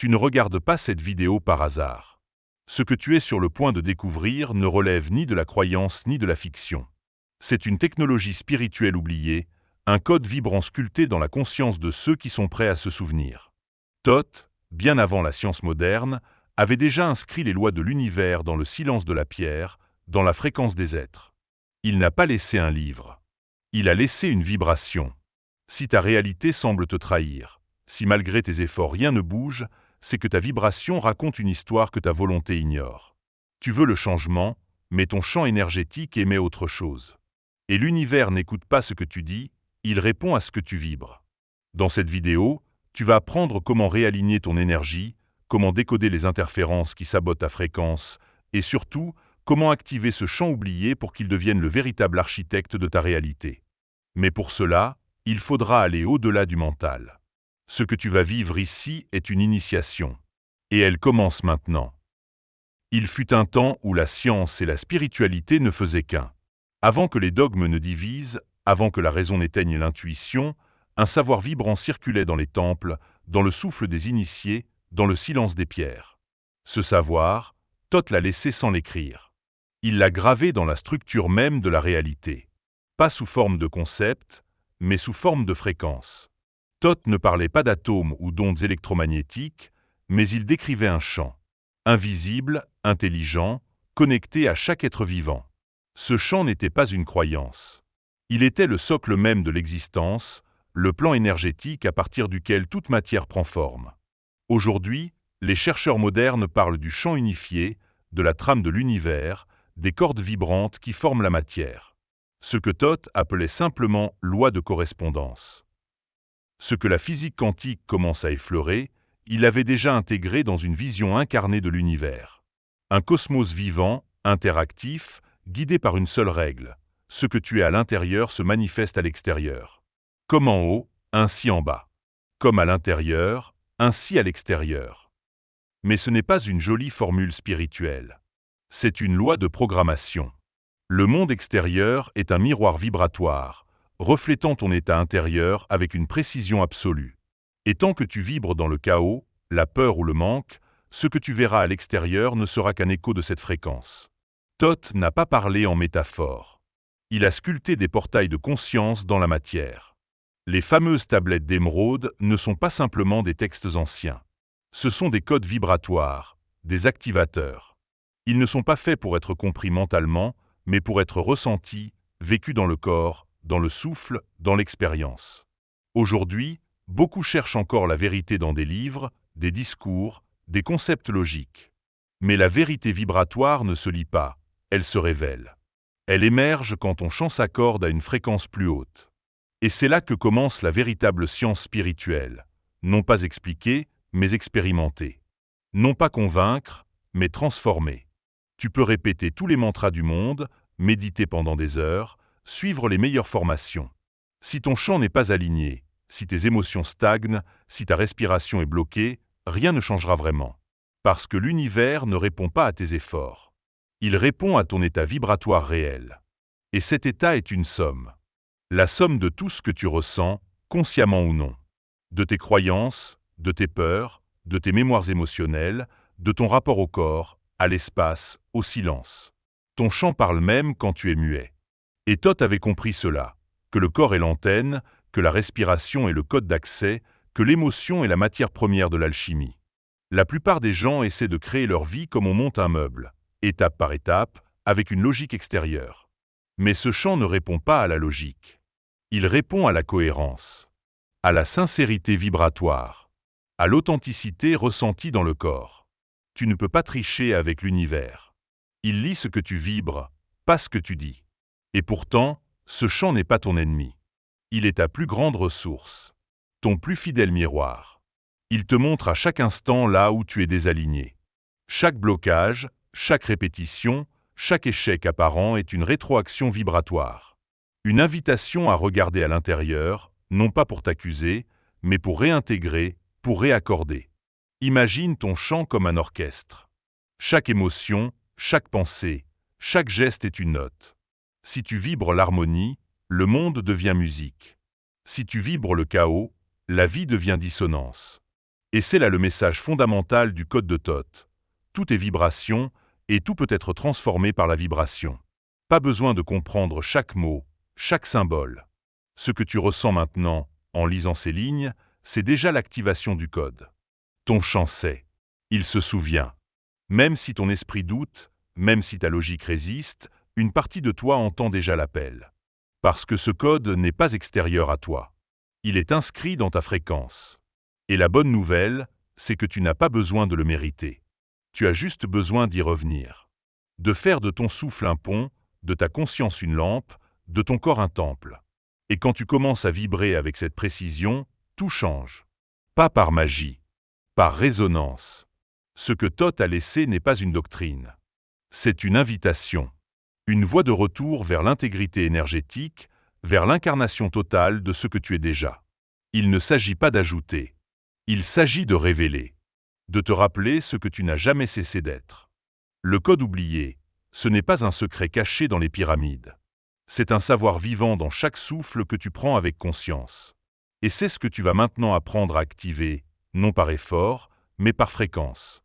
tu ne regardes pas cette vidéo par hasard. Ce que tu es sur le point de découvrir ne relève ni de la croyance ni de la fiction. C'est une technologie spirituelle oubliée, un code vibrant sculpté dans la conscience de ceux qui sont prêts à se souvenir. Thoth, bien avant la science moderne, avait déjà inscrit les lois de l'univers dans le silence de la pierre, dans la fréquence des êtres. Il n'a pas laissé un livre. Il a laissé une vibration. Si ta réalité semble te trahir, si malgré tes efforts rien ne bouge, c'est que ta vibration raconte une histoire que ta volonté ignore. Tu veux le changement, mais ton champ énergétique émet autre chose. Et l'univers n'écoute pas ce que tu dis, il répond à ce que tu vibres. Dans cette vidéo, tu vas apprendre comment réaligner ton énergie, comment décoder les interférences qui sabotent ta fréquence, et surtout, comment activer ce champ oublié pour qu'il devienne le véritable architecte de ta réalité. Mais pour cela, il faudra aller au-delà du mental. Ce que tu vas vivre ici est une initiation. Et elle commence maintenant. Il fut un temps où la science et la spiritualité ne faisaient qu'un. Avant que les dogmes ne divisent, avant que la raison n'éteigne l'intuition, un savoir vibrant circulait dans les temples, dans le souffle des initiés, dans le silence des pierres. Ce savoir, Thoth l'a laissé sans l'écrire. Il l'a gravé dans la structure même de la réalité. Pas sous forme de concept, mais sous forme de fréquence. Thoth ne parlait pas d'atomes ou d'ondes électromagnétiques, mais il décrivait un champ. Invisible, intelligent, connecté à chaque être vivant. Ce champ n'était pas une croyance. Il était le socle même de l'existence, le plan énergétique à partir duquel toute matière prend forme. Aujourd'hui, les chercheurs modernes parlent du champ unifié, de la trame de l'univers, des cordes vibrantes qui forment la matière. Ce que Thoth appelait simplement loi de correspondance. Ce que la physique quantique commence à effleurer, il l'avait déjà intégré dans une vision incarnée de l'univers. Un cosmos vivant, interactif, guidé par une seule règle. Ce que tu es à l'intérieur se manifeste à l'extérieur. Comme en haut, ainsi en bas. Comme à l'intérieur, ainsi à l'extérieur. Mais ce n'est pas une jolie formule spirituelle. C'est une loi de programmation. Le monde extérieur est un miroir vibratoire, reflétant ton état intérieur avec une précision absolue. Et tant que tu vibres dans le chaos, la peur ou le manque, ce que tu verras à l'extérieur ne sera qu'un écho de cette fréquence. Thoth n'a pas parlé en métaphore. Il a sculpté des portails de conscience dans la matière. Les fameuses tablettes d'émeraude ne sont pas simplement des textes anciens. Ce sont des codes vibratoires, des activateurs. Ils ne sont pas faits pour être compris mentalement, mais pour être ressentis, vécus dans le corps, dans le souffle, dans l'expérience. Aujourd'hui, beaucoup cherchent encore la vérité dans des livres, des discours, des concepts logiques. Mais la vérité vibratoire ne se lit pas, elle se révèle. Elle émerge quand ton champ s'accorde à une fréquence plus haute. Et c'est là que commence la véritable science spirituelle, non pas expliquée, mais expérimentée. Non pas convaincre, mais transformer. Tu peux répéter tous les mantras du monde, méditer pendant des heures, suivre les meilleures formations. Si ton champ n'est pas aligné, si tes émotions stagnent, si ta respiration est bloquée, rien ne changera vraiment. Parce que l'univers ne répond pas à tes efforts. Il répond à ton état vibratoire réel. Et cet état est une somme. La somme de tout ce que tu ressens, consciemment ou non. De tes croyances, de tes peurs, de tes mémoires émotionnelles, de ton rapport au corps, à l'espace, au silence. Ton chant parle même quand tu es muet. Et Thoth avait compris cela, que le corps est l'antenne, que la respiration est le code d'accès, que l'émotion est la matière première de l'alchimie. La plupart des gens essaient de créer leur vie comme on monte un meuble, étape par étape, avec une logique extérieure. Mais ce chant ne répond pas à la logique. Il répond à la cohérence, à la sincérité vibratoire, à l'authenticité ressentie dans le corps. Tu ne peux pas tricher avec l'univers. Il lit ce que tu vibres, pas ce que tu dis. Et pourtant, ce chant n'est pas ton ennemi. Il est ta plus grande ressource, ton plus fidèle miroir. Il te montre à chaque instant là où tu es désaligné. Chaque blocage, chaque répétition, chaque échec apparent est une rétroaction vibratoire. Une invitation à regarder à l'intérieur, non pas pour t'accuser, mais pour réintégrer, pour réaccorder. Imagine ton chant comme un orchestre. Chaque émotion, chaque pensée, chaque geste est une note. Si tu vibres l'harmonie, le monde devient musique. Si tu vibres le chaos, la vie devient dissonance. Et c'est là le message fondamental du code de Thoth. Tout est vibration, et tout peut être transformé par la vibration. Pas besoin de comprendre chaque mot, chaque symbole. Ce que tu ressens maintenant, en lisant ces lignes, c'est déjà l'activation du code. Ton champ sait. Il se souvient. Même si ton esprit doute, même si ta logique résiste, une partie de toi entend déjà l'appel. Parce que ce code n'est pas extérieur à toi. Il est inscrit dans ta fréquence. Et la bonne nouvelle, c'est que tu n'as pas besoin de le mériter. Tu as juste besoin d'y revenir. De faire de ton souffle un pont, de ta conscience une lampe, de ton corps un temple. Et quand tu commences à vibrer avec cette précision, tout change. Pas par magie, par résonance. Ce que Thoth a laissé n'est pas une doctrine. C'est une invitation. Une voie de retour vers l'intégrité énergétique, vers l'incarnation totale de ce que tu es déjà. Il ne s'agit pas d'ajouter. Il s'agit de révéler. De te rappeler ce que tu n'as jamais cessé d'être. Le code oublié, ce n'est pas un secret caché dans les pyramides. C'est un savoir vivant dans chaque souffle que tu prends avec conscience. Et c'est ce que tu vas maintenant apprendre à activer, non par effort, mais par fréquence.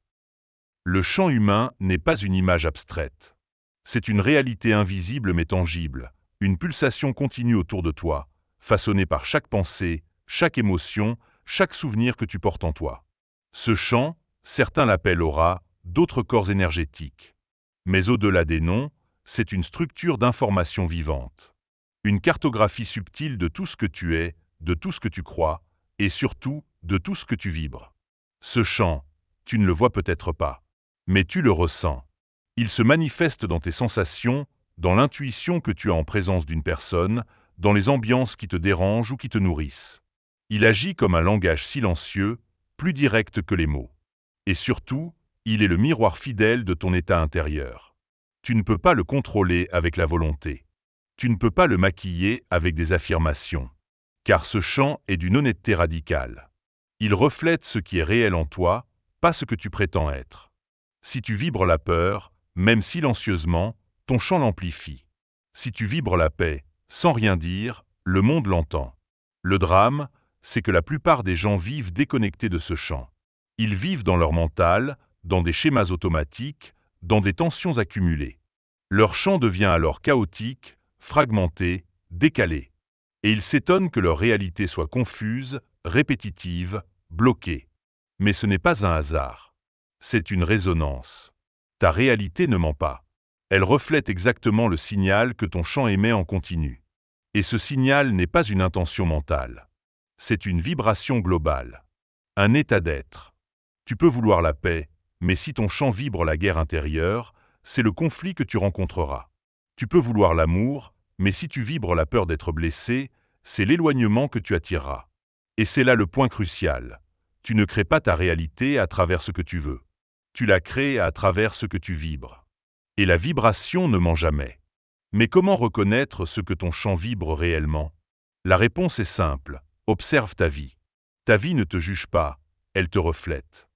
Le champ humain n'est pas une image abstraite. C'est une réalité invisible mais tangible, une pulsation continue autour de toi, façonnée par chaque pensée, chaque émotion, chaque souvenir que tu portes en toi. Ce champ, certains l'appellent aura, d'autres corps énergétiques. Mais au-delà des noms, c'est une structure d'information vivante. Une cartographie subtile de tout ce que tu es, de tout ce que tu crois, et surtout de tout ce que tu vibres. Ce champ, tu ne le vois peut-être pas, mais tu le ressens. Il se manifeste dans tes sensations, dans l'intuition que tu as en présence d'une personne, dans les ambiances qui te dérangent ou qui te nourrissent. Il agit comme un langage silencieux, plus direct que les mots. Et surtout, il est le miroir fidèle de ton état intérieur. Tu ne peux pas le contrôler avec la volonté. Tu ne peux pas le maquiller avec des affirmations. Car ce champ est d'une honnêteté radicale. Il reflète ce qui est réel en toi, pas ce que tu prétends être. Si tu vibres la peur, même silencieusement, ton champ l'amplifie. Si tu vibres la paix, sans rien dire, le monde l'entend. Le drame, c'est que la plupart des gens vivent déconnectés de ce champ. Ils vivent dans leur mental, dans des schémas automatiques, dans des tensions accumulées. Leur champ devient alors chaotique, fragmenté, décalé. Et ils s'étonnent que leur réalité soit confuse, répétitive, bloquée. Mais ce n'est pas un hasard. C'est une résonance. Ta réalité ne ment pas. Elle reflète exactement le signal que ton champ émet en continu. Et ce signal n'est pas une intention mentale. C'est une vibration globale. Un état d'être. Tu peux vouloir la paix, mais si ton champ vibre la guerre intérieure, c'est le conflit que tu rencontreras. Tu peux vouloir l'amour, mais si tu vibres la peur d'être blessé, c'est l'éloignement que tu attireras. Et c'est là le point crucial. Tu ne crées pas ta réalité à travers ce que tu veux. Tu la crées à travers ce que tu vibres. Et la vibration ne ment jamais. Mais comment reconnaître ce que ton champ vibre réellement? La réponse est simple. Observe ta vie. Ta vie ne te juge pas, elle te reflète.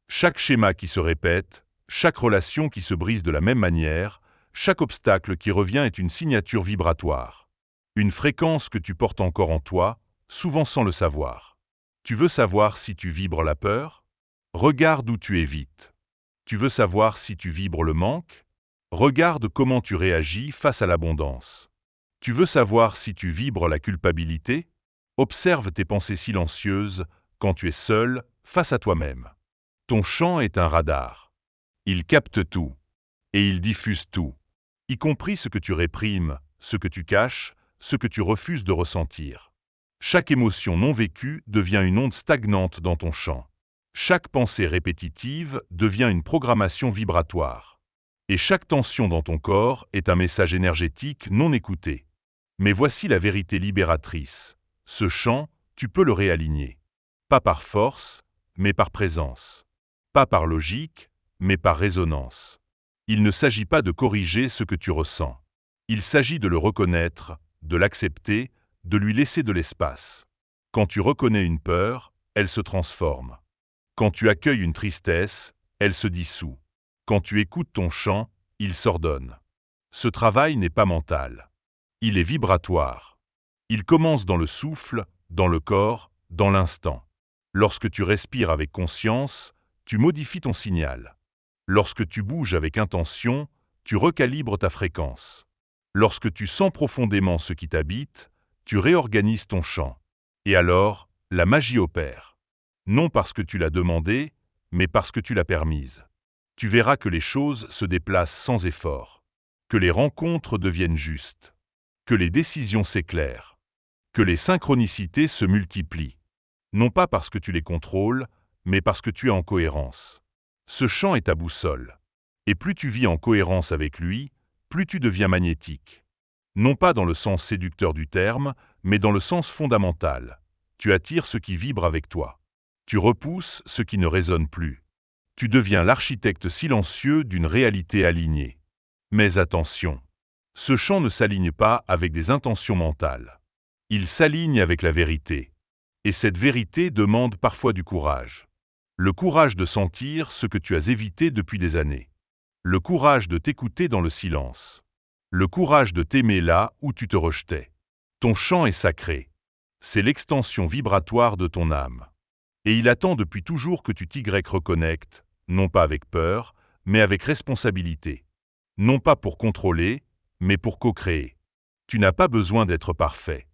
Chaque schéma qui se répète, chaque relation qui se brise de la même manière, chaque obstacle qui revient est une signature vibratoire. Une fréquence que tu portes encore en toi, souvent sans le savoir. Tu veux savoir si tu vibres la peur? Regarde où tu évites. Tu veux savoir si tu vibres le manque? Regarde comment tu réagis face à l'abondance. Tu veux savoir si tu vibres la culpabilité? Observe tes pensées silencieuses quand tu es seul, face à toi-même. Ton champ est un radar. Il capte tout. Et il diffuse tout. Y compris ce que tu réprimes, ce que tu caches, ce que tu refuses de ressentir. Chaque émotion non vécue devient une onde stagnante dans ton champ. Chaque pensée répétitive devient une programmation vibratoire. Et chaque tension dans ton corps est un message énergétique non écouté. Mais voici la vérité libératrice. Ce champ, tu peux le réaligner. Pas par force, mais par présence. Pas par logique, mais par résonance. Il ne s'agit pas de corriger ce que tu ressens. Il s'agit de le reconnaître, de l'accepter, de lui laisser de l'espace. Quand tu reconnais une peur, elle se transforme. Quand tu accueilles une tristesse, elle se dissout. Quand tu écoutes ton chant, il s'ordonne. Ce travail n'est pas mental. Il est vibratoire. Il commence dans le souffle, dans le corps, dans l'instant. Lorsque tu respires avec conscience, tu modifies ton signal. Lorsque tu bouges avec intention, tu recalibres ta fréquence. Lorsque tu sens profondément ce qui t'habite, tu réorganises ton champ. Et alors, la magie opère. Non parce que tu l'as demandé, mais parce que tu l'as permise. Tu verras que les choses se déplacent sans effort, que les rencontres deviennent justes, que les décisions s'éclairent, que les synchronicités se multiplient. Non pas parce que tu les contrôles, mais parce que tu es en cohérence. Ce champ est ta boussole. Et plus tu vis en cohérence avec lui, plus tu deviens magnétique. Non pas dans le sens séducteur du terme, mais dans le sens fondamental. Tu attires ce qui vibre avec toi. Tu repousses ce qui ne résonne plus. Tu deviens l'architecte silencieux d'une réalité alignée. Mais attention, ce champ ne s'aligne pas avec des intentions mentales. Il s'aligne avec la vérité. Et cette vérité demande parfois du courage. Le courage de sentir ce que tu as évité depuis des années. Le courage de t'écouter dans le silence. Le courage de t'aimer là où tu te rejetais. Ton chant est sacré. C'est l'extension vibratoire de ton âme. Et il attend depuis toujours que tu t'y reconnectes, non pas avec peur, mais avec responsabilité. Non pas pour contrôler, mais pour co-créer. Tu n'as pas besoin d'être parfait.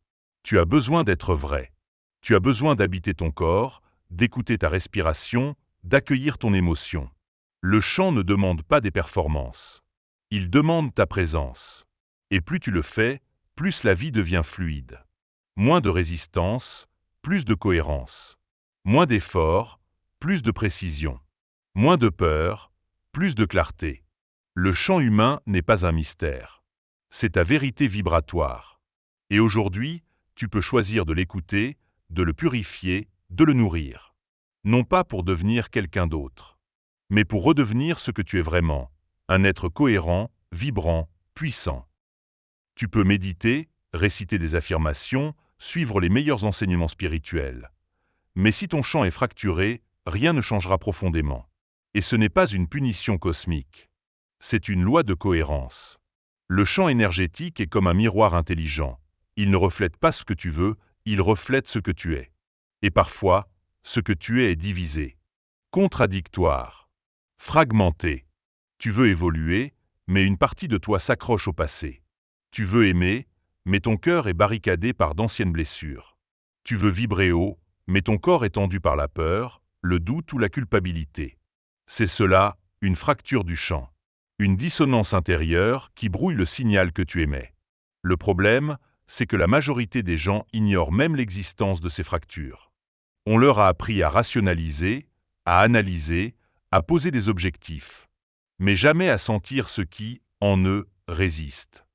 Tu as besoin d'être vrai. Tu as besoin d'habiter ton corps, d'écouter ta respiration, d'accueillir ton émotion. Le chant ne demande pas des performances. Il demande ta présence. Et plus tu le fais, plus la vie devient fluide. Moins de résistance, plus de cohérence. Moins d'efforts, plus de précision. Moins de peur, plus de clarté. Le chant humain n'est pas un mystère. C'est ta vérité vibratoire. Et aujourd'hui, tu peux choisir de l'écouter, de le purifier, de le nourrir. Non pas pour devenir quelqu'un d'autre, mais pour redevenir ce que tu es vraiment, un être cohérent, vibrant, puissant. Tu peux méditer, réciter des affirmations, suivre les meilleurs enseignements spirituels. Mais si ton champ est fracturé, rien ne changera profondément. Et ce n'est pas une punition cosmique. C'est une loi de cohérence. Le champ énergétique est comme un miroir intelligent. Il ne reflète pas ce que tu veux, il reflète ce que tu es. Et parfois, ce que tu es divisé, contradictoire, fragmenté. Tu veux évoluer, mais une partie de toi s'accroche au passé. Tu veux aimer, mais ton cœur est barricadé par d'anciennes blessures. Tu veux vibrer haut, mais ton corps est tendu par la peur, le doute ou la culpabilité. C'est cela, une fracture du champ. Une dissonance intérieure qui brouille le signal que tu émets. Le problème, c'est que la majorité des gens ignorent même l'existence de ces fractures. On leur a appris à rationaliser, à analyser, à poser des objectifs, mais jamais à sentir ce qui, en eux, résiste.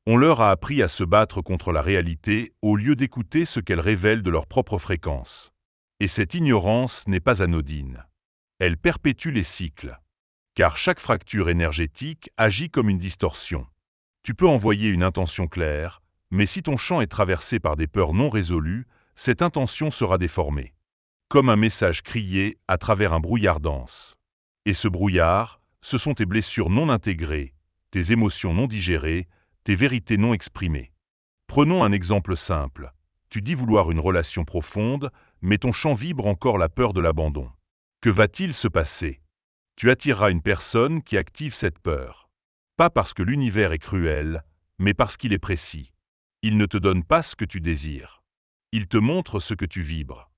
On leur a appris à se battre contre la réalité au lieu d'écouter ce qu'elle révèle de leur propre fréquence. Et cette ignorance n'est pas anodine. Elle perpétue les cycles. Car chaque fracture énergétique agit comme une distorsion. Tu peux envoyer une intention claire, mais si ton champ est traversé par des peurs non résolues, cette intention sera déformée. Comme un message crié à travers un brouillard dense. Et ce brouillard, ce sont tes blessures non intégrées, tes émotions non digérées, tes vérités non exprimées. Prenons un exemple simple. Tu dis vouloir une relation profonde, mais ton champ vibre encore la peur de l'abandon. Que va-t-il se passer ? Tu attireras une personne qui active cette peur. Pas parce que l'univers est cruel, mais parce qu'il est précis. Il ne te donne pas ce que tu désires. Il te montre ce que tu vibres.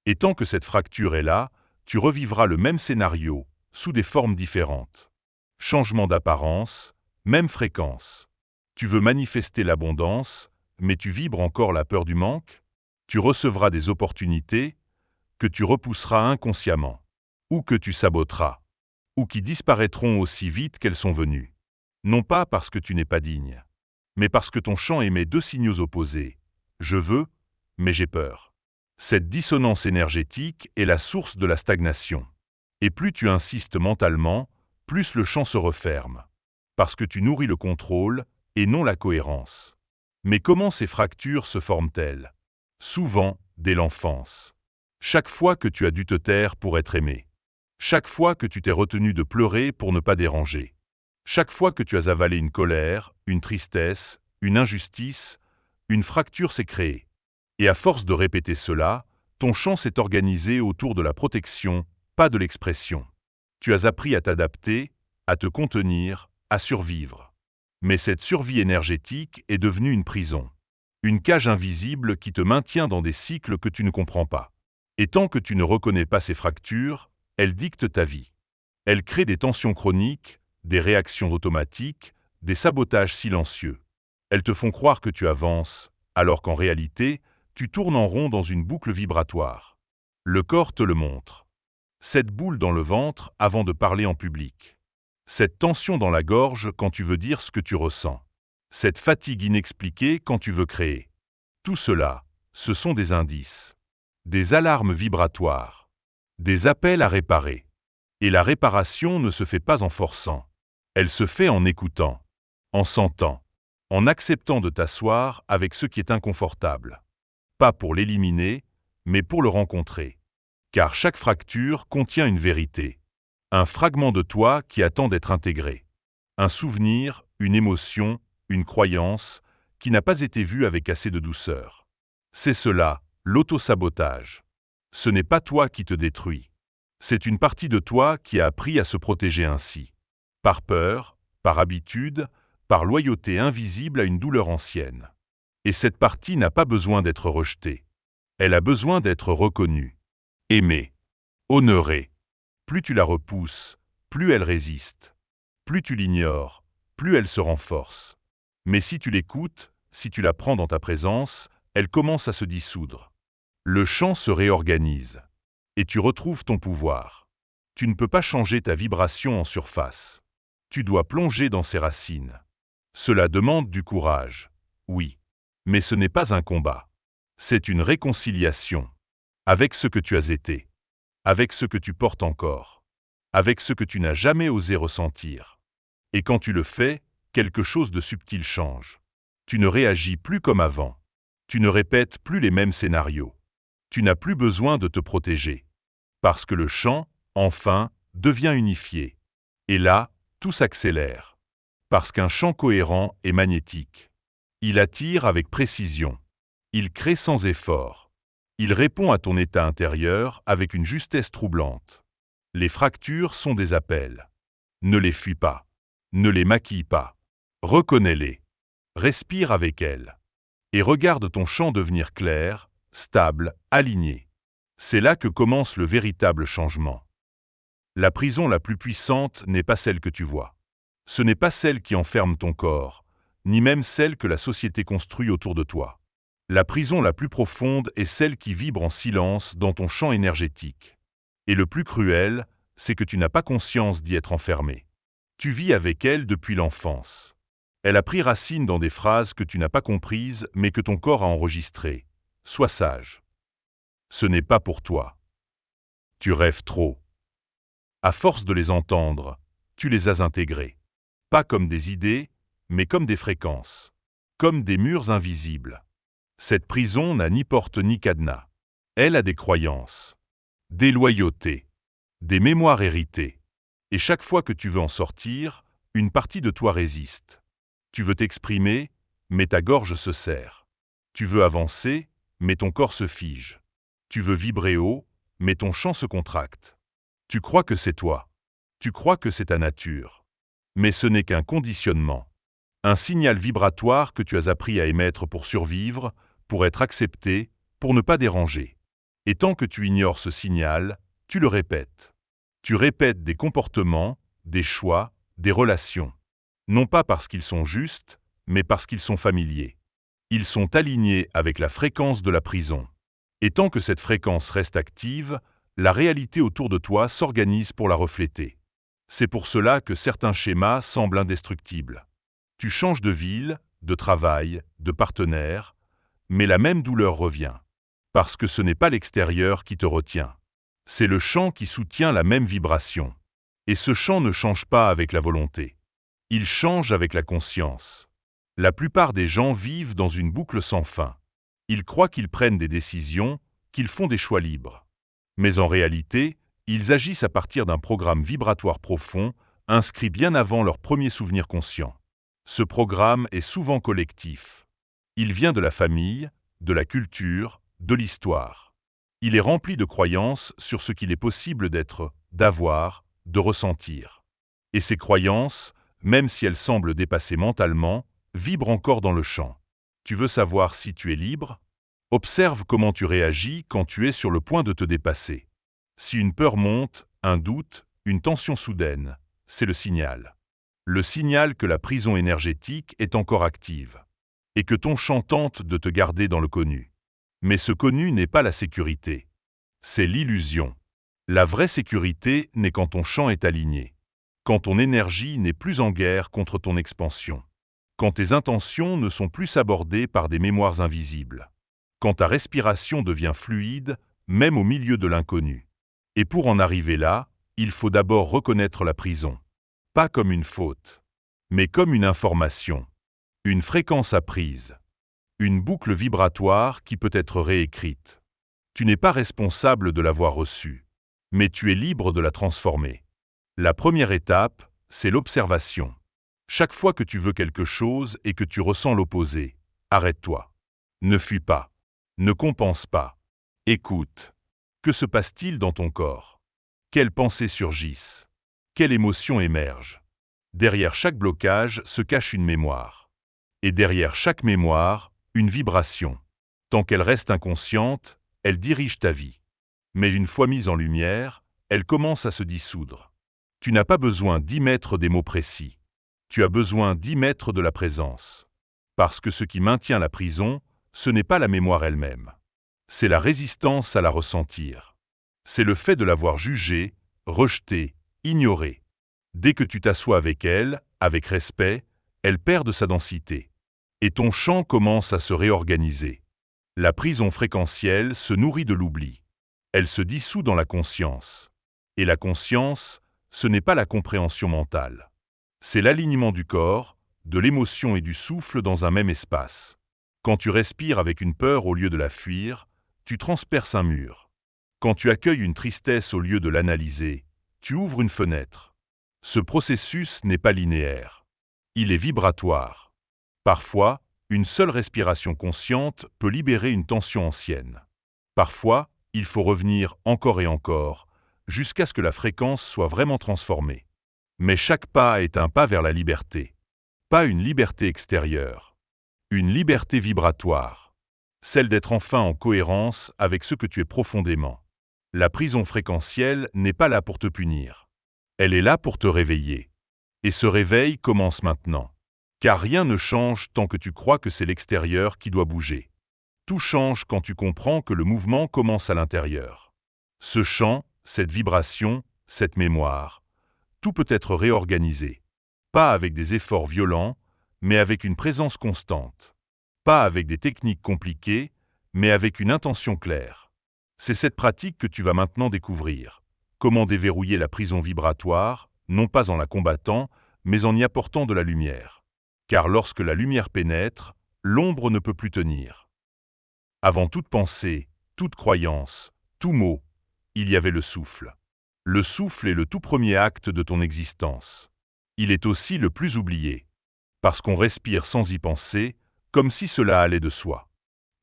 Et tant que cette fracture est là, tu revivras le même scénario, sous des formes différentes. Changement d'apparence, même fréquence. Tu veux manifester l'abondance, mais tu vibres encore la peur du manque. Tu recevras des opportunités que tu repousseras inconsciemment, ou que tu saboteras, ou qui disparaîtront aussi vite qu'elles sont venues. Non pas parce que tu n'es pas digne, mais parce que ton champ émet deux signaux opposés. Je veux, mais j'ai peur. Cette dissonance énergétique est la source de la stagnation. Et plus tu insistes mentalement, plus le champ se referme. Parce que tu nourris le contrôle et non la cohérence. Mais comment ces fractures se forment-elles ? Souvent, dès l'enfance. Chaque fois que tu as dû te taire pour être aimé. Chaque fois que tu t'es retenu de pleurer pour ne pas déranger. Chaque fois que tu as avalé une colère, une tristesse, une injustice, une fracture s'est créée. Et à force de répéter cela, Ton champ s'est organisé autour de la protection, pas de l'expression. Tu as appris à t'adapter, à te contenir, à survivre. Mais cette survie énergétique est devenue une prison. Une cage invisible qui te maintient dans des cycles que tu ne comprends pas. Et tant que tu ne reconnais pas ces fractures, elles dictent ta vie. Elles créent des tensions chroniques, des réactions automatiques, des sabotages silencieux. Elles te font croire que tu avances, alors qu'en réalité, tu tournes en rond dans une boucle vibratoire. Le corps te le montre. Cette boule dans le ventre avant de parler en public. Cette tension dans la gorge quand tu veux dire ce que tu ressens. Cette fatigue inexpliquée quand tu veux créer. Tout cela, ce sont des indices. Des alarmes vibratoires. Des appels à réparer. Et la réparation ne se fait pas en forçant. Elle se fait en écoutant, en sentant, en acceptant de t'asseoir avec ce qui est inconfortable. Pas pour l'éliminer, mais pour le rencontrer. Car chaque fracture contient une vérité. Un fragment de toi qui attend d'être intégré. Un souvenir, une émotion, une croyance qui n'a pas été vue avec assez de douceur. C'est cela, l'auto-sabotage. Ce n'est pas toi qui te détruis. C'est une partie de toi qui a appris à se protéger ainsi. Par peur, par habitude, par loyauté invisible à une douleur ancienne. Et cette partie n'a pas besoin d'être rejetée. Elle a besoin d'être reconnue, aimée, honorée. Plus tu la repousses, plus elle résiste. Plus tu l'ignores, plus elle se renforce. Mais si tu l'écoutes, si tu la prends dans ta présence, elle commence à se dissoudre. Le champ se réorganise. Et tu retrouves ton pouvoir. Tu ne peux pas changer ta vibration en surface. Tu dois plonger dans ses racines. Cela demande du courage, oui. Mais ce n'est pas un combat. C'est une réconciliation. Avec ce que tu as été. Avec ce que tu portes encore. Avec ce que tu n'as jamais osé ressentir. Et quand tu le fais, quelque chose de subtil change. Tu ne réagis plus comme avant. Tu ne répètes plus les mêmes scénarios. Tu n'as plus besoin de te protéger. Parce que le champ, enfin, devient unifié. Et là, tout s'accélère. Parce qu'un champ cohérent est magnétique. Il attire avec précision. Il crée sans effort. Il répond à ton état intérieur avec une justesse troublante. Les fractures sont des appels. Ne les fuis pas. Ne les maquille pas. Reconnais-les. Respire avec elles. Et regarde ton champ devenir clair, stable, aligné. C'est là que commence le véritable changement. La prison la plus puissante n'est pas celle que tu vois. Ce n'est pas celle qui enferme ton corps, ni même celle que la société construit autour de toi. La prison la plus profonde est celle qui vibre en silence dans ton champ énergétique. Et le plus cruel, c'est que tu n'as pas conscience d'y être enfermé. Tu vis avec elle depuis l'enfance. Elle a pris racine dans des phrases que tu n'as pas comprises, mais que ton corps a enregistrées. Sois sage. Ce n'est pas pour toi. Tu rêves trop. À force de les entendre, tu les as intégrées. Pas comme des idées, mais comme des fréquences. Comme des murs invisibles. Cette prison n'a ni porte ni cadenas. Elle a des croyances, des loyautés, des mémoires héritées. Et chaque fois que tu veux en sortir, une partie de toi résiste. Tu veux t'exprimer, mais ta gorge se serre. Tu veux avancer, mais ton corps se fige. Tu veux vibrer haut, mais ton champ se contracte. Tu crois que c'est toi. Tu crois que c'est ta nature. Mais ce n'est qu'un conditionnement. Un signal vibratoire que tu as appris à émettre pour survivre, pour être accepté, pour ne pas déranger. Et tant que tu ignores ce signal, tu le répètes. Tu répètes des comportements, des choix, des relations. Non pas parce qu'ils sont justes, mais parce qu'ils sont familiers. Ils sont alignés avec la fréquence de la prison. Et tant que cette fréquence reste active, la réalité autour de toi s'organise pour la refléter. C'est pour cela que certains schémas semblent indestructibles. Tu changes de ville, de travail, de partenaire, mais la même douleur revient. Parce que ce n'est pas l'extérieur qui te retient. C'est le champ qui soutient la même vibration. Et ce champ ne change pas avec la volonté. Il change avec la conscience. La plupart des gens vivent dans une boucle sans fin. Ils croient qu'ils prennent des décisions, qu'ils font des choix libres. Mais en réalité, ils agissent à partir d'un programme vibratoire profond, inscrit bien avant leur premier souvenir conscient. Ce programme est souvent collectif. Il vient de la famille, de la culture, de l'histoire. Il est rempli de croyances sur ce qu'il est possible d'être, d'avoir, de ressentir. Et ces croyances, même si elles semblent dépassées mentalement, vibrent encore dans le champ. Tu veux savoir si tu es libre? Observe comment tu réagis quand tu es sur le point de te dépasser. Si une peur monte, un doute, une tension soudaine, c'est le signal. Le signal que la prison énergétique est encore active. Et que ton champ tente de te garder dans le connu. Mais ce connu n'est pas la sécurité. C'est l'illusion. La vraie sécurité n'est quand ton champ est aligné. Quand ton énergie n'est plus en guerre contre ton expansion. Quand tes intentions ne sont plus sabordées par des mémoires invisibles. Quand ta respiration devient fluide, même au milieu de l'inconnu. Et pour en arriver là, il faut d'abord reconnaître la prison. Pas comme une faute, mais comme une information. Une fréquence apprise. Une boucle vibratoire qui peut être réécrite. Tu n'es pas responsable de l'avoir reçue, mais tu es libre de la transformer. La première étape, c'est l'observation. Chaque fois que tu veux quelque chose et que tu ressens l'opposé, arrête-toi. Ne fuis pas. Ne compense pas. Écoute. Que se passe-t-il dans ton corps? Quelles pensées surgissent? Quelle émotion émerge? Derrière chaque blocage se cache une mémoire. Et derrière chaque mémoire, une vibration. Tant qu'elle reste inconsciente, elle dirige ta vie. Mais une fois mise en lumière, elle commence à se dissoudre. Tu n'as pas besoin d'y mettre des mots précis. Tu as besoin d'y mettre de la présence. Parce que ce qui maintient la prison, ce n'est pas la mémoire elle-même. C'est la résistance à la ressentir. C'est le fait de l'avoir jugée, rejetée, ignorée. Dès que tu t'assois avec elle, avec respect, elle perd de sa densité. Et ton champ commence à se réorganiser. La prison fréquentielle se nourrit de l'oubli. Elle se dissout dans la conscience. Et la conscience, ce n'est pas la compréhension mentale. C'est l'alignement du corps, de l'émotion et du souffle dans un même espace. Quand tu respires avec une peur au lieu de la fuir, tu transperces un mur. Quand tu accueilles une tristesse au lieu de l'analyser, tu ouvres une fenêtre. Ce processus n'est pas linéaire. Il est vibratoire. Parfois, une seule respiration consciente peut libérer une tension ancienne. Parfois, il faut revenir encore et encore, jusqu'à ce que la fréquence soit vraiment transformée. Mais chaque pas est un pas vers la liberté. Pas une liberté extérieure. Une liberté vibratoire. Celle d'être enfin en cohérence avec ce que tu es profondément. La prison fréquentielle n'est pas là pour te punir. Elle est là pour te réveiller. Et ce réveil commence maintenant. Car rien ne change tant que tu crois que c'est l'extérieur qui doit bouger. Tout change quand tu comprends que le mouvement commence à l'intérieur. Ce chant, cette vibration, cette mémoire, tout peut être réorganisé. Pas avec des efforts violents, mais avec une présence constante. Pas avec des techniques compliquées, mais avec une intention claire. C'est cette pratique que tu vas maintenant découvrir. Comment déverrouiller la prison vibratoire, non pas en la combattant, mais en y apportant de la lumière. Car lorsque la lumière pénètre, l'ombre ne peut plus tenir. Avant toute pensée, toute croyance, tout mot, il y avait le souffle. Le souffle est le tout premier acte de ton existence. Il est aussi le plus oublié. Parce qu'on respire sans y penser, comme si cela allait de soi.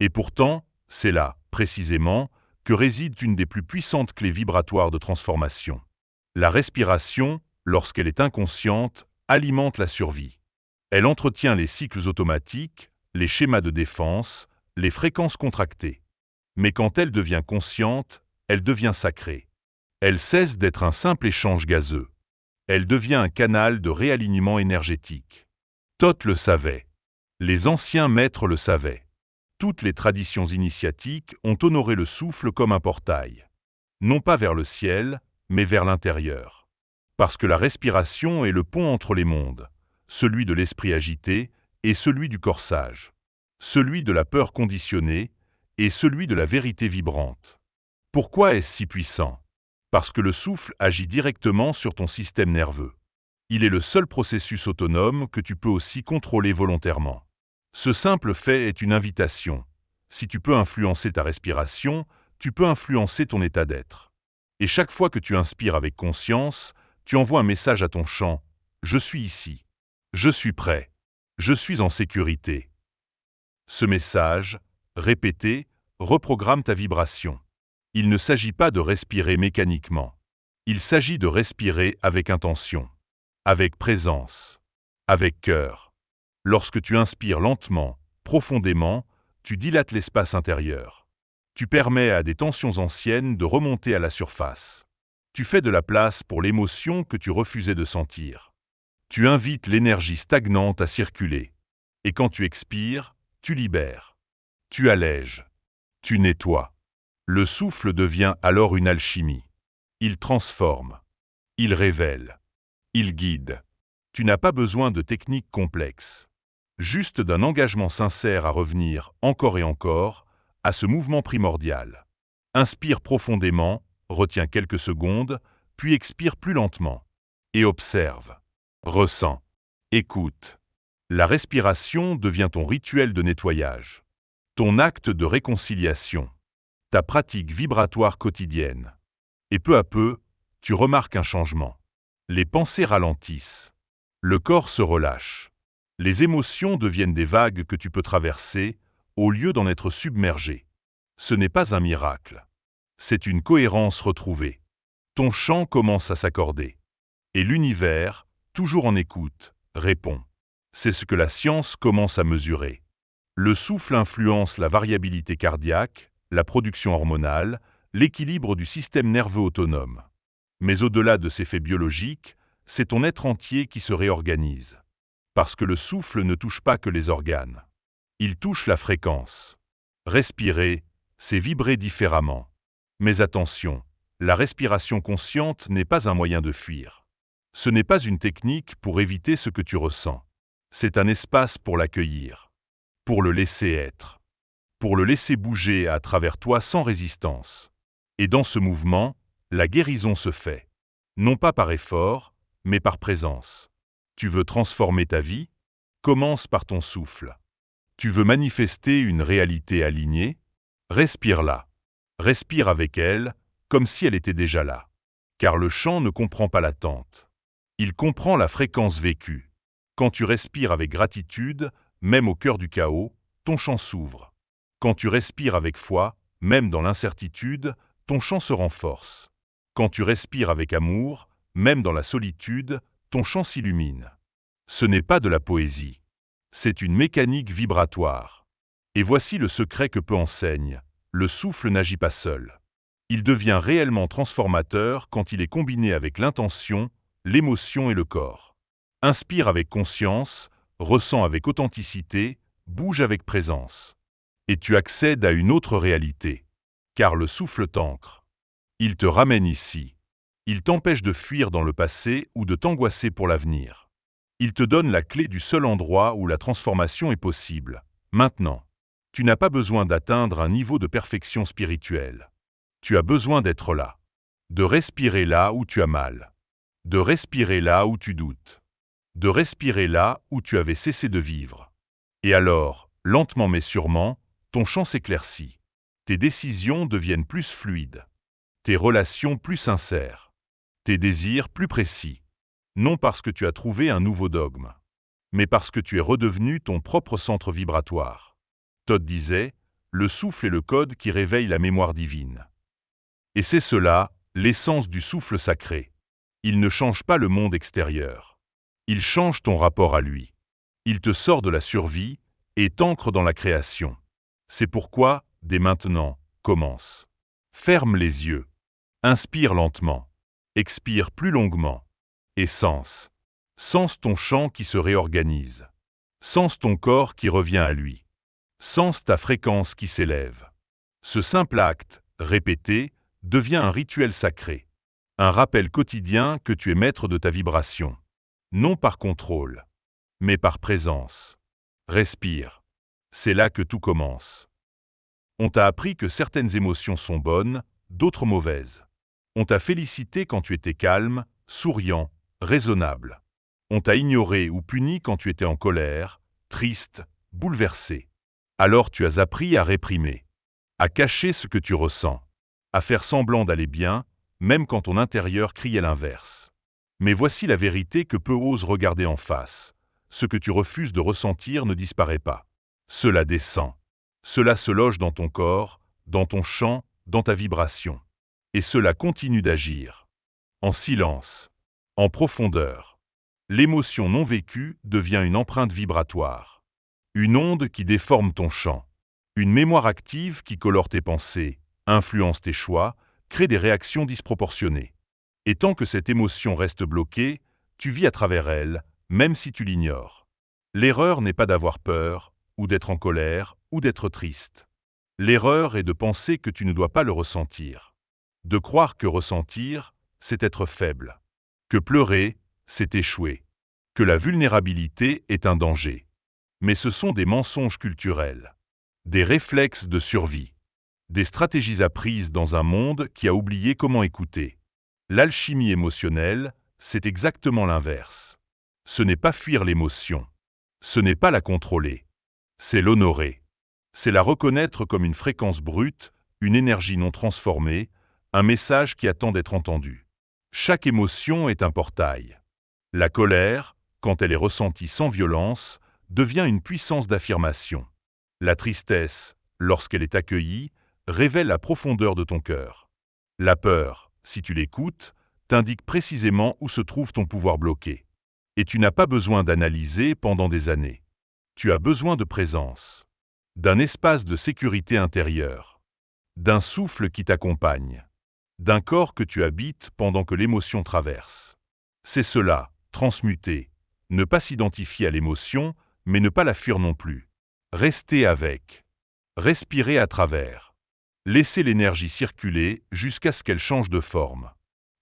Et pourtant, c'est là, précisément, que réside une des plus puissantes clés vibratoires de transformation. La respiration, lorsqu'elle est inconsciente, alimente la survie. Elle entretient les cycles automatiques, les schémas de défense, les fréquences contractées. Mais quand elle devient consciente, elle devient sacrée. Elle cesse d'être un simple échange gazeux. Elle devient un canal de réalignement énergétique. Thoth le savait. Les anciens maîtres le savaient. Toutes les traditions initiatiques ont honoré le souffle comme un portail. Non pas vers le ciel, mais vers l'intérieur. Parce que la respiration est le pont entre les mondes, celui de l'esprit agité et celui du corps sage, celui de la peur conditionnée et celui de la vérité vibrante. Pourquoi est-ce si puissant? Parce que le souffle agit directement sur ton système nerveux. Il est le seul processus autonome que tu peux aussi contrôler volontairement. Ce simple fait est une invitation. Si tu peux influencer ta respiration, tu peux influencer ton état d'être. Et chaque fois que tu inspires avec conscience, tu envoies un message à ton champ. Je suis ici. Je suis prêt. Je suis en sécurité. Ce message, répété, reprogramme ta vibration. Il ne s'agit pas de respirer mécaniquement. Il s'agit de respirer avec intention, avec présence, avec cœur. Lorsque tu inspires lentement, profondément, tu dilates l'espace intérieur. Tu permets à des tensions anciennes de remonter à la surface. Tu fais de la place pour l'émotion que tu refusais de sentir. Tu invites l'énergie stagnante à circuler. Et quand tu expires, tu libères. Tu allèges. Tu nettoies. Le souffle devient alors une alchimie. Il transforme. Il révèle. Il guide. Tu n'as pas besoin de techniques complexes. Juste d'un engagement sincère à revenir encore et encore à ce mouvement primordial. Inspire profondément, retiens quelques secondes, puis expire plus lentement. Et observe. Ressens. Écoute. La respiration devient ton rituel de nettoyage. Ton acte de réconciliation. Ta pratique vibratoire quotidienne. Et peu à peu, tu remarques un changement. Les pensées ralentissent. Le corps se relâche. Les émotions deviennent des vagues que tu peux traverser, au lieu d'en être submergé. Ce n'est pas un miracle. C'est une cohérence retrouvée. Ton chant commence à s'accorder. Et l'univers, toujours en écoute, répond. C'est ce que la science commence à mesurer. Le souffle influence la variabilité cardiaque, la production hormonale, l'équilibre du système nerveux autonome. Mais au-delà de ces faits biologiques, c'est ton être entier qui se réorganise. Parce que le souffle ne touche pas que les organes. Il touche la fréquence. Respirer, c'est vibrer différemment. Mais attention, la respiration consciente n'est pas un moyen de fuir. Ce n'est pas une technique pour éviter ce que tu ressens. C'est un espace pour l'accueillir, pour le laisser être, pour le laisser bouger à travers toi sans résistance. Et dans ce mouvement, la guérison se fait. Non pas par effort, mais par présence. Tu veux transformer ta vie? Commence par ton souffle. Tu veux manifester une réalité alignée? Respire-la. Respire avec elle, comme si elle était déjà là. Car le chant ne comprend pas l'attente. Il comprend la fréquence vécue. Quand tu respires avec gratitude, même au cœur du chaos, ton chant s'ouvre. Quand tu respires avec foi, même dans l'incertitude, ton chant se renforce. Quand tu respires avec amour, même dans la solitude, ton chant s'illumine. Ce n'est pas de la poésie. C'est une mécanique vibratoire. Et voici le secret que peu enseigne. Le souffle n'agit pas seul. Il devient réellement transformateur quand il est combiné avec l'intention, l'émotion et le corps. Inspire avec conscience, ressens avec authenticité, bouge avec présence. Et tu accèdes à une autre réalité. Car le souffle t'ancre. Il te ramène ici. Il t'empêche de fuir dans le passé ou de t'angoisser pour l'avenir. Il te donne la clé du seul endroit où la transformation est possible. Maintenant, tu n'as pas besoin d'atteindre un niveau de perfection spirituelle. Tu as besoin d'être là. De respirer là où tu as mal. De respirer là où tu doutes. De respirer là où tu avais cessé de vivre. Et alors, lentement mais sûrement, ton champ s'éclaircit. Tes décisions deviennent plus fluides. Tes relations plus sincères. Tes désirs plus précis. Non parce que tu as trouvé un nouveau dogme, mais parce que tu es redevenu ton propre centre vibratoire. Todd disait, le souffle est le code qui réveille la mémoire divine. Et c'est cela, l'essence du souffle sacré. Il ne change pas le monde extérieur. Il change ton rapport à lui. Il te sort de la survie et t'ancre dans la création. C'est pourquoi, dès maintenant, commence. Ferme les yeux. Inspire lentement. Expire plus longuement. Et sens. Sens ton chant qui se réorganise. Sens ton corps qui revient à lui. Sens ta fréquence qui s'élève. Ce simple acte, répété, devient un rituel sacré. Un rappel quotidien que tu es maître de ta vibration. Non par contrôle, mais par présence. Respire. C'est là que tout commence. On t'a appris que certaines émotions sont bonnes, d'autres mauvaises. On t'a félicité quand tu étais calme, souriant, raisonnable. On t'a ignoré ou puni quand tu étais en colère, triste, bouleversé. Alors tu as appris à réprimer, à cacher ce que tu ressens, à faire semblant d'aller bien, même quand ton intérieur criait l'inverse. Mais voici la vérité que peu osent regarder en face. Ce que tu refuses de ressentir ne disparaît pas. Cela descend. Cela se loge dans ton corps, dans ton chant, dans ta vibration. Et cela continue d'agir. En silence, en profondeur. L'émotion non vécue devient une empreinte vibratoire. Une onde qui déforme ton champ. Une mémoire active qui colore tes pensées, influence tes choix, crée des réactions disproportionnées. Et tant que cette émotion reste bloquée, tu vis à travers elle, même si tu l'ignores. L'erreur n'est pas d'avoir peur, ou d'être en colère, ou d'être triste. L'erreur est de penser que tu ne dois pas le ressentir. De croire que ressentir, c'est être faible. Que pleurer, c'est échouer. Que la vulnérabilité est un danger. Mais ce sont des mensonges culturels. Des réflexes de survie. Des stratégies apprises dans un monde qui a oublié comment écouter. L'alchimie émotionnelle, c'est exactement l'inverse. Ce n'est pas fuir l'émotion. Ce n'est pas la contrôler. C'est l'honorer. C'est la reconnaître comme une fréquence brute, une énergie non transformée, un message qui attend d'être entendu. Chaque émotion est un portail. La colère, quand elle est ressentie sans violence, devient une puissance d'affirmation. La tristesse, lorsqu'elle est accueillie, révèle la profondeur de ton cœur. La peur, si tu l'écoutes, t'indique précisément où se trouve ton pouvoir bloqué. Et tu n'as pas besoin d'analyser pendant des années. Tu as besoin de présence, d'un espace de sécurité intérieure, d'un souffle qui t'accompagne, d'un corps que tu habites pendant que l'émotion traverse. C'est cela, transmuter, ne pas s'identifier à l'émotion, mais ne pas la fuir non plus. Rester avec, respirer à travers, laisser l'énergie circuler jusqu'à ce qu'elle change de forme.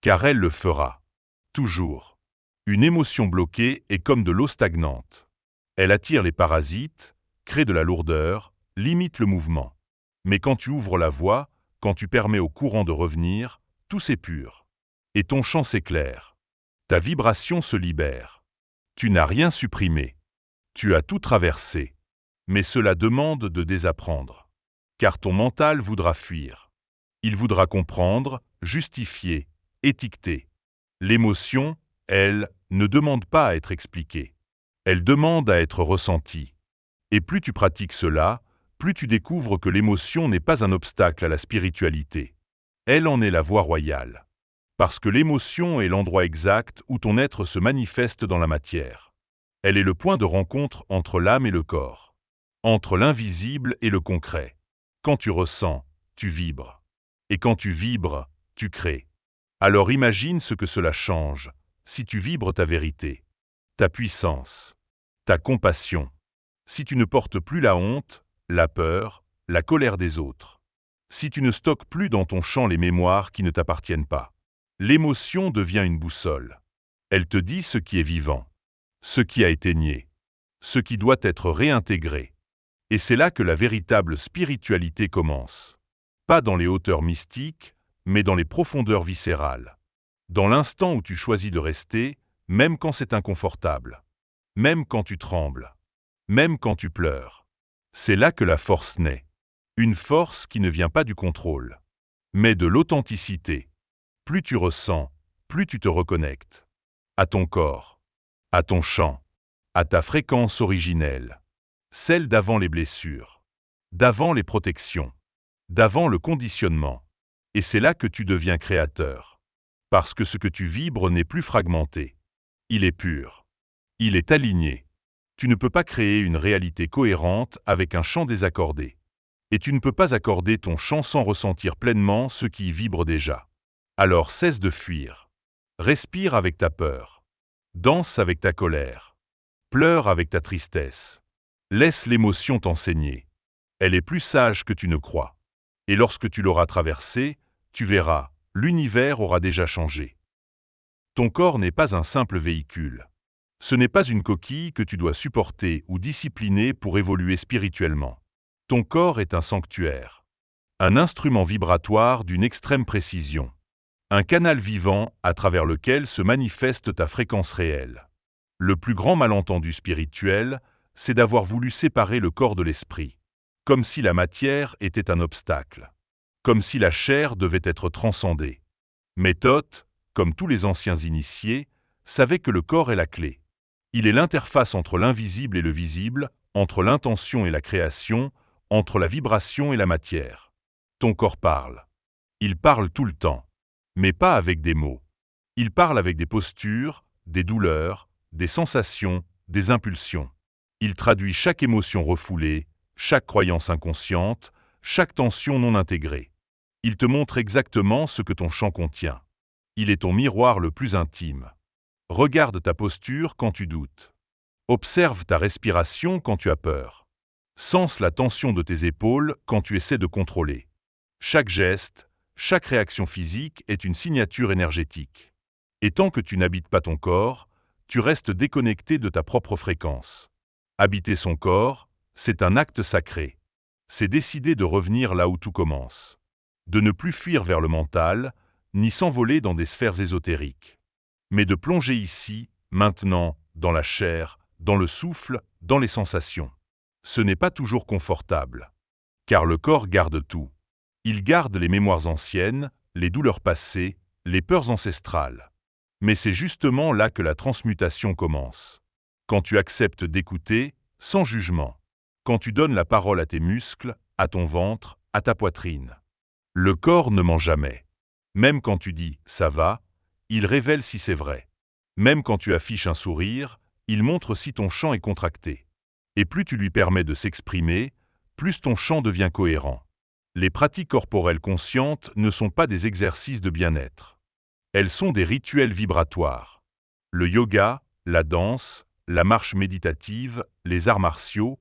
Car elle le fera. Toujours. Une émotion bloquée est comme de l'eau stagnante. Elle attire les parasites, crée de la lourdeur, limite le mouvement. Mais quand tu ouvres la voie, quand tu permets au courant de revenir, tout s'épure. Et ton champ s'éclaire. Ta vibration se libère. Tu n'as rien supprimé. Tu as tout traversé. Mais cela demande de désapprendre. Car ton mental voudra fuir. Il voudra comprendre, justifier, étiqueter. L'émotion, elle, ne demande pas à être expliquée. Elle demande à être ressentie. Et plus tu pratiques cela, plus tu découvres que l'émotion n'est pas un obstacle à la spiritualité. Elle en est la voie royale. Parce que l'émotion est l'endroit exact où ton être se manifeste dans la matière. Elle est le point de rencontre entre l'âme et le corps. Entre l'invisible et le concret. Quand tu ressens, tu vibres. Et quand tu vibres, tu crées. Alors imagine ce que cela change, si tu vibres ta vérité, ta puissance, ta compassion. Si tu ne portes plus la honte, la peur, la colère des autres. Si tu ne stockes plus dans ton champ les mémoires qui ne t'appartiennent pas. L'émotion devient une boussole. Elle te dit ce qui est vivant, ce qui a été nié, ce qui doit être réintégré. Et c'est là que la véritable spiritualité commence. Pas dans les hauteurs mystiques, mais dans les profondeurs viscérales. Dans l'instant où tu choisis de rester, même quand c'est inconfortable. Même quand tu trembles. Même quand tu pleures. C'est là que la force naît. Une force qui ne vient pas du contrôle, mais de l'authenticité. Plus tu ressens, plus tu te reconnectes. À ton corps, à ton chant, à ta fréquence originelle. Celle d'avant les blessures, d'avant les protections, d'avant le conditionnement. Et c'est là que tu deviens créateur. Parce que ce que tu vibres n'est plus fragmenté. Il est pur. Il est aligné. Tu ne peux pas créer une réalité cohérente avec un champ désaccordé. Et tu ne peux pas accorder ton champ sans ressentir pleinement ce qui y vibre déjà. Alors cesse de fuir. Respire avec ta peur. Danse avec ta colère. Pleure avec ta tristesse. Laisse l'émotion t'enseigner. Elle est plus sage que tu ne crois. Et lorsque tu l'auras traversée, tu verras, l'univers aura déjà changé. Ton corps n'est pas un simple véhicule. Ce n'est pas une coquille que tu dois supporter ou discipliner pour évoluer spirituellement. Ton corps est un sanctuaire. Un instrument vibratoire d'une extrême précision. Un canal vivant à travers lequel se manifeste ta fréquence réelle. Le plus grand malentendu spirituel, c'est d'avoir voulu séparer le corps de l'esprit. Comme si la matière était un obstacle. Comme si la chair devait être transcendée. Mais Thoth, comme tous les anciens initiés, savait que le corps est la clé. Il est l'interface entre l'invisible et le visible, entre l'intention et la création, entre la vibration et la matière. Ton corps parle. Il parle tout le temps. Mais pas avec des mots. Il parle avec des postures, des douleurs, des sensations, des impulsions. Il traduit chaque émotion refoulée, chaque croyance inconsciente, chaque tension non intégrée. Il te montre exactement ce que ton chant contient. Il est ton miroir le plus intime. Regarde ta posture quand tu doutes. Observe ta respiration quand tu as peur. Sens la tension de tes épaules quand tu essaies de contrôler. Chaque geste, chaque réaction physique est une signature énergétique. Et tant que tu n'habites pas ton corps, tu restes déconnecté de ta propre fréquence. Habiter son corps, c'est un acte sacré. C'est décider de revenir là où tout commence. De ne plus fuir vers le mental, ni s'envoler dans des sphères ésotériques. Mais de plonger ici, maintenant, dans la chair, dans le souffle, dans les sensations. Ce n'est pas toujours confortable. Car le corps garde tout. Il garde les mémoires anciennes, les douleurs passées, les peurs ancestrales. Mais c'est justement là que la transmutation commence. Quand tu acceptes d'écouter, sans jugement. Quand tu donnes la parole à tes muscles, à ton ventre, à ta poitrine. Le corps ne ment jamais. Même quand tu dis « ça va », il révèle si c'est vrai. Même quand tu affiches un sourire, il montre si ton chant est contracté. Et plus tu lui permets de s'exprimer, plus ton chant devient cohérent. Les pratiques corporelles conscientes ne sont pas des exercices de bien-être. Elles sont des rituels vibratoires. Le yoga, la danse, la marche méditative, les arts martiaux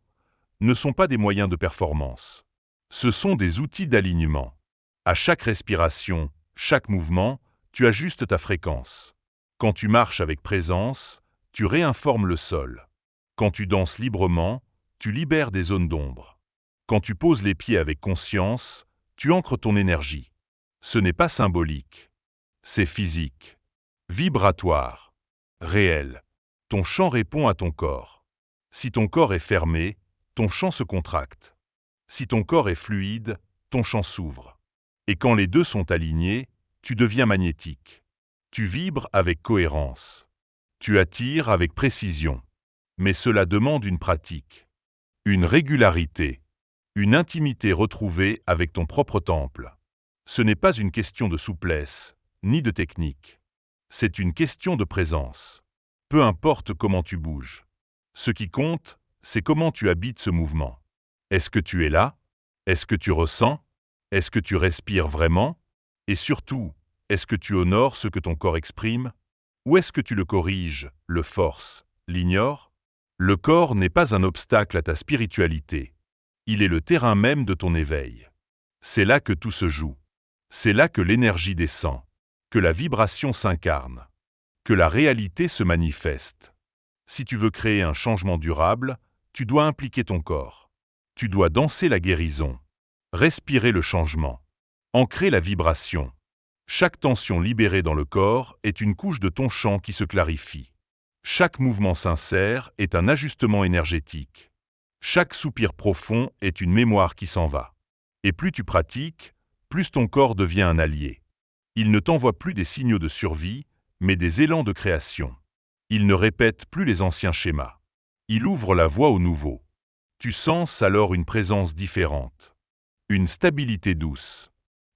ne sont pas des moyens de performance. Ce sont des outils d'alignement. À chaque respiration, chaque mouvement, tu ajustes ta fréquence. Quand tu marches avec présence, tu réinformes le sol. Quand tu danses librement, tu libères des zones d'ombre. Quand tu poses les pieds avec conscience, tu ancres ton énergie. Ce n'est pas symbolique. C'est physique. Vibratoire. Réel. Ton chant répond à ton corps. Si ton corps est fermé, ton chant se contracte. Si ton corps est fluide, ton chant s'ouvre. Et quand les deux sont alignés, tu deviens magnétique. Tu vibres avec cohérence. Tu attires avec précision. Mais cela demande une pratique. Une régularité. Une intimité retrouvée avec ton propre temple. Ce n'est pas une question de souplesse, ni de technique. C'est une question de présence. Peu importe comment tu bouges. Ce qui compte, c'est comment tu habites ce mouvement. Est-ce que tu es là? Est-ce que tu ressens? Est-ce que tu respires vraiment? Et surtout, est-ce que tu honores ce que ton corps exprime? Ou est-ce que tu le corriges, le forces, l'ignores? Le corps n'est pas un obstacle à ta spiritualité. Il est le terrain même de ton éveil. C'est là que tout se joue. C'est là que l'énergie descend, que la vibration s'incarne, que la réalité se manifeste. Si tu veux créer un changement durable, tu dois impliquer ton corps. Tu dois danser la guérison, respirer le changement, ancrer la vibration. Chaque tension libérée dans le corps est une couche de ton chant qui se clarifie. Chaque mouvement sincère est un ajustement énergétique. Chaque soupir profond est une mémoire qui s'en va. Et plus tu pratiques, plus ton corps devient un allié. Il ne t'envoie plus des signaux de survie, mais des élans de création. Il ne répète plus les anciens schémas. Il ouvre la voie au nouveau. Tu sens alors une présence différente. Une stabilité douce.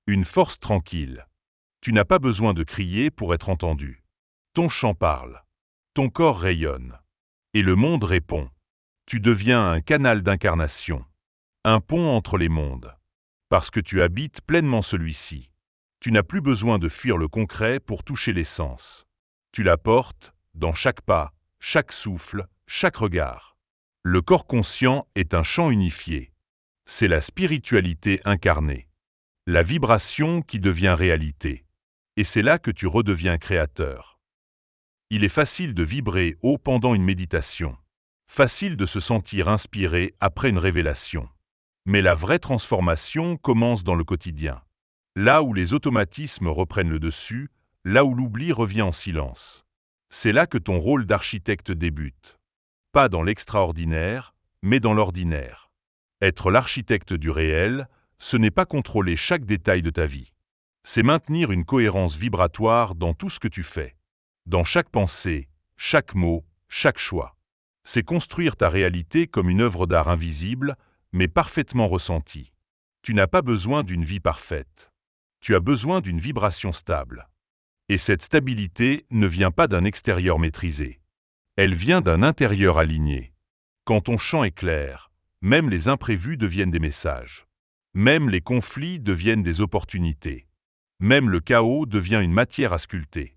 Une force tranquille. Tu n'as pas besoin de crier pour être entendu. Ton chant parle. Ton corps rayonne. Et le monde répond. Tu deviens un canal d'incarnation. Un pont entre les mondes. Parce que tu habites pleinement celui-ci. Tu n'as plus besoin de fuir le concret pour toucher l'essence. Tu la portes dans chaque pas, chaque souffle, chaque regard. Le corps conscient est un chant unifié. C'est la spiritualité incarnée. La vibration qui devient réalité. Et c'est là que tu redeviens créateur. Il est facile de vibrer haut pendant une méditation. Facile de se sentir inspiré après une révélation. Mais la vraie transformation commence dans le quotidien. Là où les automatismes reprennent le dessus, là où l'oubli revient en silence. C'est là que ton rôle d'architecte débute. Pas dans l'extraordinaire, mais dans l'ordinaire. Être l'architecte du réel, ce n'est pas contrôler chaque détail de ta vie. C'est maintenir une cohérence vibratoire dans tout ce que tu fais. Dans chaque pensée, chaque mot, chaque choix. C'est construire ta réalité comme une œuvre d'art invisible, mais parfaitement ressentie. Tu n'as pas besoin d'une vie parfaite. Tu as besoin d'une vibration stable. Et cette stabilité ne vient pas d'un extérieur maîtrisé. Elle vient d'un intérieur aligné. Quand ton champ est clair, même les imprévus deviennent des messages. Même les conflits deviennent des opportunités. Même le chaos devient une matière à sculpter.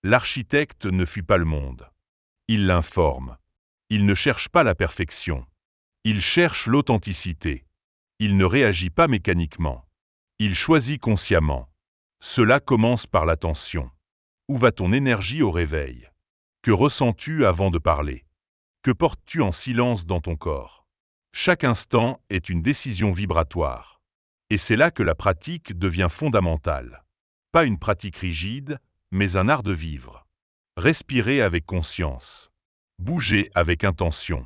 L'architecte ne fuit pas le monde. Il l'informe. Il ne cherche pas la perfection. Il cherche l'authenticité. Il ne réagit pas mécaniquement. Il choisit consciemment. Cela commence par l'attention. Où va ton énergie au réveil? Que ressens-tu avant de parler? Que portes-tu en silence dans ton corps? Chaque instant est une décision vibratoire. Et c'est là que la pratique devient fondamentale. Pas une pratique rigide, mais un art de vivre. Respirer avec conscience. Bouger avec intention.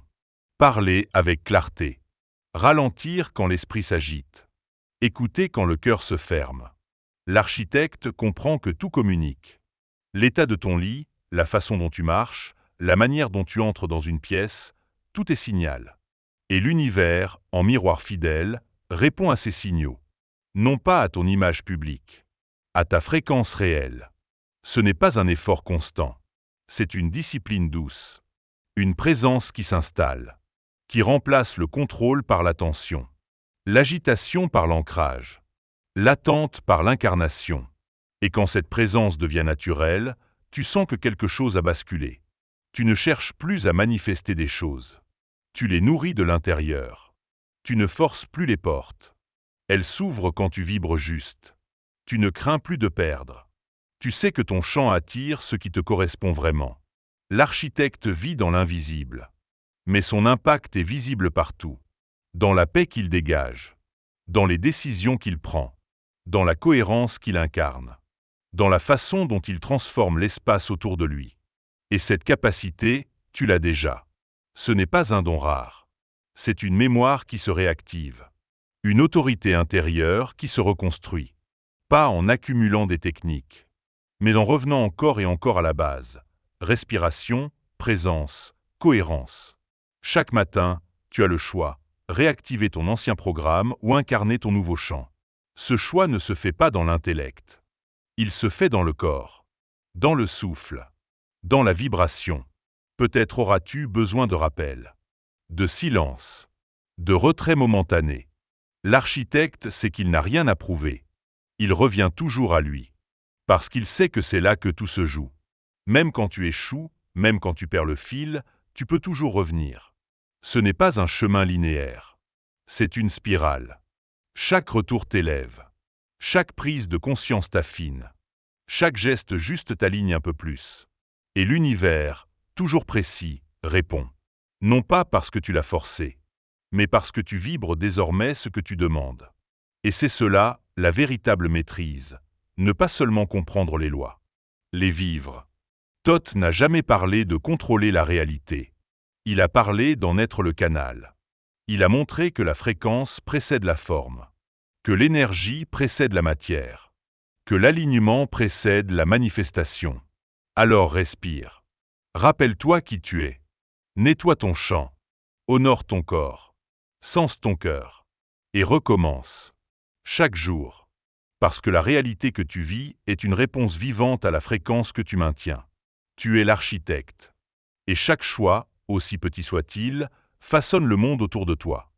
Parler avec clarté. Ralentir quand l'esprit s'agite. Écouter quand le cœur se ferme. L'architecte comprend que tout communique. L'état de ton lit, la façon dont tu marches, la manière dont tu entres dans une pièce, tout est signal. Et l'univers, en miroir fidèle, répond à ces signaux. Non pas à ton image publique, à ta fréquence réelle. Ce n'est pas un effort constant. C'est une discipline douce. Une présence qui s'installe, qui remplace le contrôle par l'attention. L'agitation par l'ancrage. L'attente par l'incarnation. Et quand cette présence devient naturelle, tu sens que quelque chose a basculé. Tu ne cherches plus à manifester des choses. Tu les nourris de l'intérieur. Tu ne forces plus les portes. Elles s'ouvrent quand tu vibres juste. Tu ne crains plus de perdre. Tu sais que ton champ attire ce qui te correspond vraiment. L'architecte vit dans l'invisible. Mais son impact est visible partout. Dans la paix qu'il dégage. Dans les décisions qu'il prend. Dans la cohérence qu'il incarne. Dans la façon dont il transforme l'espace autour de lui. Et cette capacité, tu l'as déjà. Ce n'est pas un don rare. C'est une mémoire qui se réactive. Une autorité intérieure qui se reconstruit. Pas en accumulant des techniques, mais en revenant encore et encore à la base. Respiration, présence, cohérence. Chaque matin, tu as le choix, réactiver ton ancien programme ou incarner ton nouveau champ. Ce choix ne se fait pas dans l'intellect. Il se fait dans le corps, dans le souffle, dans la vibration. Peut-être auras-tu besoin de rappel, de silence, de retrait momentané. L'architecte sait qu'il n'a rien à prouver. Il revient toujours à lui, parce qu'il sait que c'est là que tout se joue. Même quand tu échoues, même quand tu perds le fil, tu peux toujours revenir. Ce n'est pas un chemin linéaire. C'est une spirale. Chaque retour t'élève. Chaque prise de conscience t'affine. Chaque geste juste t'aligne un peu plus. Et l'univers, toujours précis, répond. Non pas parce que tu l'as forcé, mais parce que tu vibres désormais ce que tu demandes. Et c'est cela, la véritable maîtrise. Ne pas seulement comprendre les lois. Les vivre. Thoth n'a jamais parlé de contrôler la réalité. Il a parlé d'en être le canal. Il a montré que la fréquence précède la forme. Que l'énergie précède la matière, que l'alignement précède la manifestation. Alors respire. Rappelle-toi qui tu es. Nettoie ton champ. Honore ton corps. Sens ton cœur. Et recommence. Chaque jour. Parce que la réalité que tu vis est une réponse vivante à la fréquence que tu maintiens. Tu es l'architecte. Et chaque choix, aussi petit soit-il, façonne le monde autour de toi.